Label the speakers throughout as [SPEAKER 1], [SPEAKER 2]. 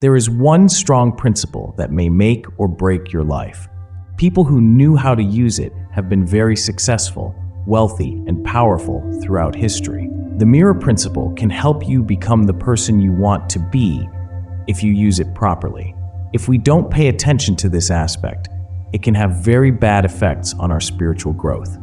[SPEAKER 1] There is one strong principle that may make or break your life. People who knew how to use it have been very successful, wealthy, and powerful throughout history. The mirror principle can help you become the person you want to be if you use it properly. If we don't pay attention to this aspect, it can have very bad effects on our spiritual growth.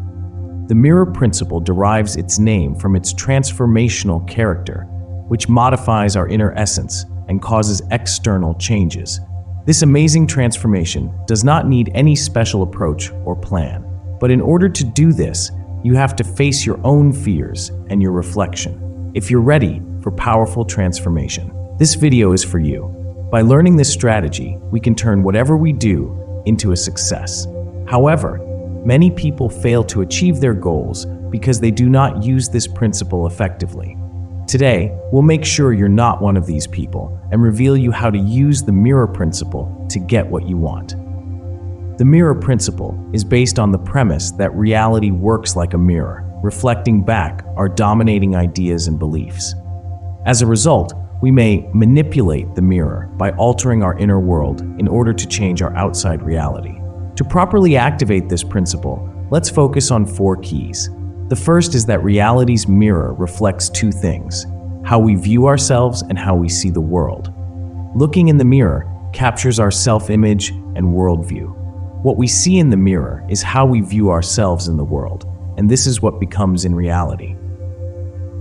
[SPEAKER 1] The mirror principle derives its name from its transformational character, which modifies our inner essence and causes external changes. This amazing transformation does not need any special approach or plan. But in order to do this, you have to face your own fears and your reflection. If you're ready for powerful transformation, this video is for you. By learning this strategy, we can turn whatever we do into a success. However, many people fail to achieve their goals because they do not use this principle effectively. Today, we'll make sure you're not one of these people and reveal you how to use the mirror principle to get what you want. The mirror principle is based on the premise that reality works like a mirror, reflecting back our dominating ideas and beliefs. As a result, we may manipulate the mirror by altering our inner world in order to change our outside reality. To properly activate this principle, let's focus on 4 keys. The first is that reality's mirror reflects 2 things: how we view ourselves and how we see the world. Looking in the mirror captures our self-image and worldview. What we see in the mirror is how we view ourselves in the world, and this is what becomes in reality.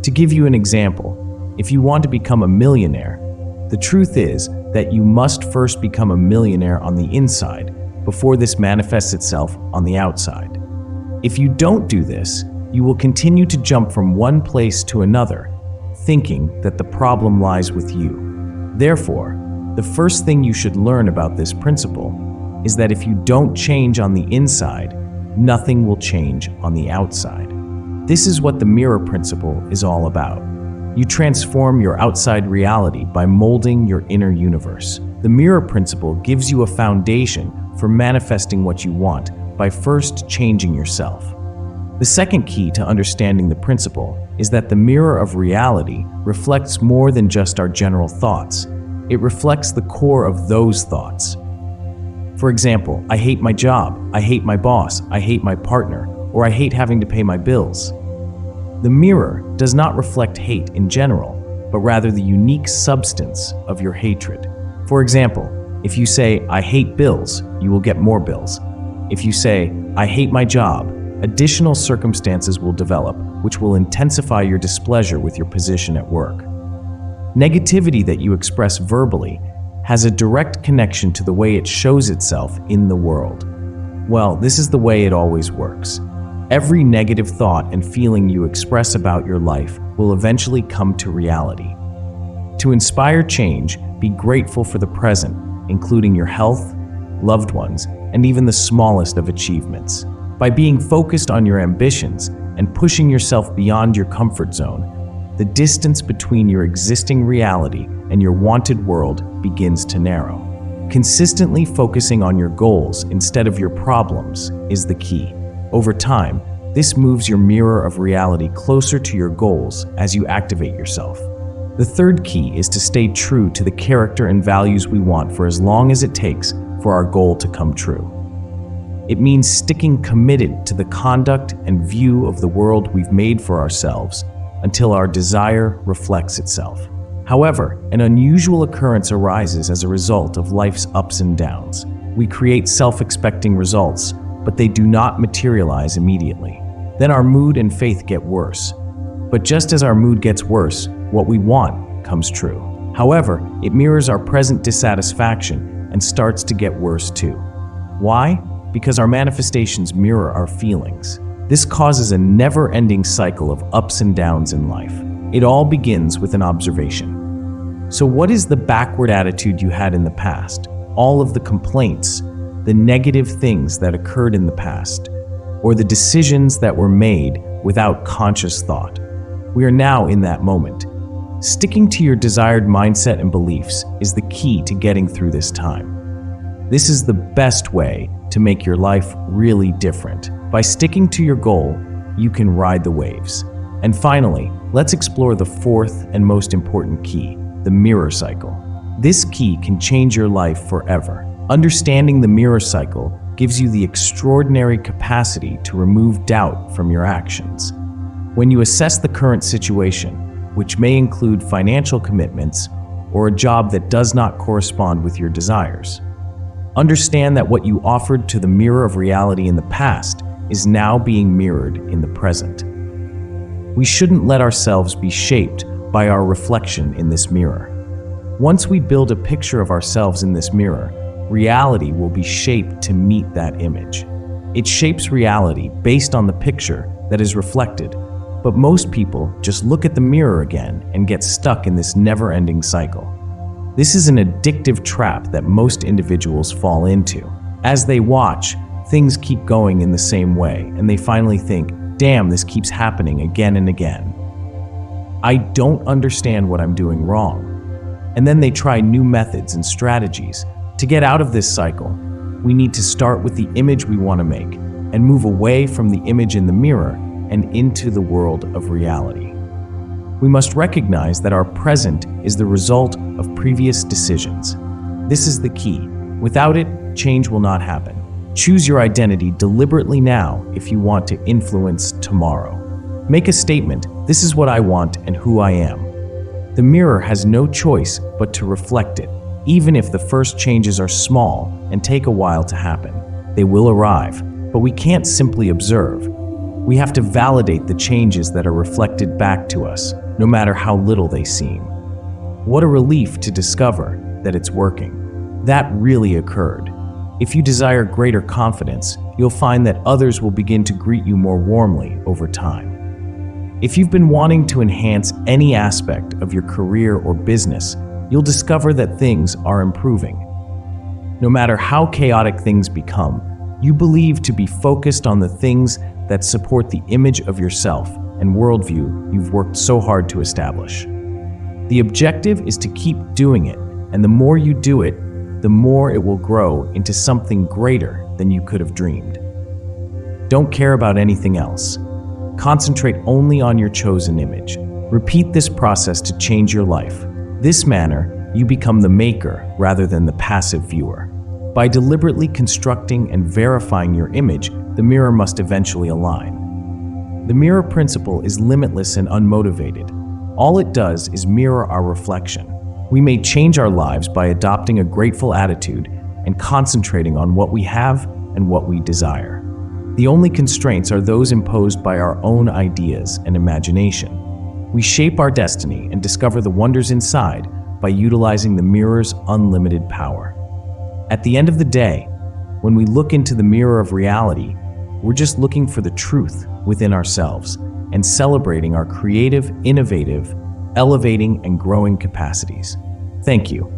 [SPEAKER 1] To give you an example, if you want to become a millionaire, the truth is that you must first become a millionaire on the inside before this manifests itself on the outside. If you don't do this, you will continue to jump from one place to another, thinking that the problem lies with you. Therefore, the first thing you should learn about this principle is that if you don't change on the inside, nothing will change on the outside. This is what the mirror principle is all about. You transform your outside reality by molding your inner universe. The mirror principle gives you a foundation for manifesting what you want by first changing yourself. The second key to understanding the principle is that the mirror of reality reflects more than just our general thoughts. It reflects the core of those thoughts. For example, I hate my job, I hate my boss, I hate my partner, or I hate having to pay my bills. The mirror does not reflect hate in general, but rather the unique substance of your hatred. For example, if you say, I hate bills, you will get more bills. If you say, I hate my job, additional circumstances will develop, which will intensify your displeasure with your position at work. Negativity that you express verbally has a direct connection to the way it shows itself in the world. Well, this is the way it always works. Every negative thought and feeling you express about your life will eventually come to reality. To inspire change, be grateful for the present, including your health, loved ones, and even the smallest of achievements. By being focused on your ambitions and pushing yourself beyond your comfort zone, the distance between your existing reality and your wanted world begins to narrow. Consistently focusing on your goals instead of your problems is the key. Over time, this moves your mirror of reality closer to your goals as you activate yourself. The third key is to stay true to the character and values we want for as long as it takes for our goal to come true. It means sticking committed to the conduct and view of the world we've made for ourselves until our desire reflects itself. However, an unusual occurrence arises as a result of life's ups and downs. We create self-expecting results, but they do not materialize immediately. Then our mood and faith get worse. But just as our mood gets worse, what we want comes true. However, it mirrors our present dissatisfaction and starts to get worse too. Why? Because our manifestations mirror our feelings. This causes a never-ending cycle of ups and downs in life. It all begins with an observation. So what is the backward attitude you had in the past? All of the complaints, the negative things that occurred in the past, or the decisions that were made without conscious thought. We are now in that moment. Sticking to your desired mindset and beliefs is the key to getting through this time. This is the best way to make your life really different. By sticking to your goal, you can ride the waves. And finally, let's explore the fourth and most important key, the mirror cycle. This key can change your life forever. Understanding the mirror cycle gives you the extraordinary capacity to remove doubt from your actions. When you assess the current situation, which may include financial commitments or a job that does not correspond with your desires, understand that what you offered to the mirror of reality in the past is now being mirrored in the present. We shouldn't let ourselves be shaped by our reflection in this mirror. Once we build a picture of ourselves in this mirror, reality will be shaped to meet that image. It shapes reality based on the picture that is reflected, but most people just look at the mirror again and get stuck in this never-ending cycle. This is an addictive trap that most individuals fall into. As they watch, things keep going in the same way, and they finally think, damn, this keeps happening again and again. I don't understand what I'm doing wrong. And then they try new methods and strategies. To get out of this cycle, we need to start with the image we want to make and move away from the image in the mirror and into the world of reality. We must recognize that our present is the result of previous decisions. This is the key. Without it, change will not happen. Choose your identity deliberately now if you want to influence tomorrow. Make a statement, this is what I want and who I am. The mirror has no choice but to reflect it. Even if the first changes are small and take a while to happen, they will arrive, but we can't simply observe. We have to validate the changes that are reflected back to us, no matter how little they seem. What a relief to discover that it's working. That really occurred. If you desire greater confidence, you'll find that others will begin to greet you more warmly over time. If you've been wanting to enhance any aspect of your career or business, you'll discover that things are improving. No matter how chaotic things become, you believe to be focused on the things that support the image of yourself and worldview you've worked so hard to establish. The objective is to keep doing it, and the more you do it, the more it will grow into something greater than you could have dreamed. Don't care about anything else. Concentrate only on your chosen image. Repeat this process to change your life. This manner, you become the maker rather than the passive viewer. By deliberately constructing and verifying your image, the mirror must eventually align. The mirror principle is limitless and unmotivated. All it does is mirror our reflection. We may change our lives by adopting a grateful attitude and concentrating on what we have and what we desire. The only constraints are those imposed by our own ideas and imagination. We shape our destiny and discover the wonders inside by utilizing the mirror's unlimited power. At the end of the day, when we look into the mirror of reality, we're just looking for the truth within ourselves and celebrating our creative, innovative, elevating, and growing capacities. Thank you.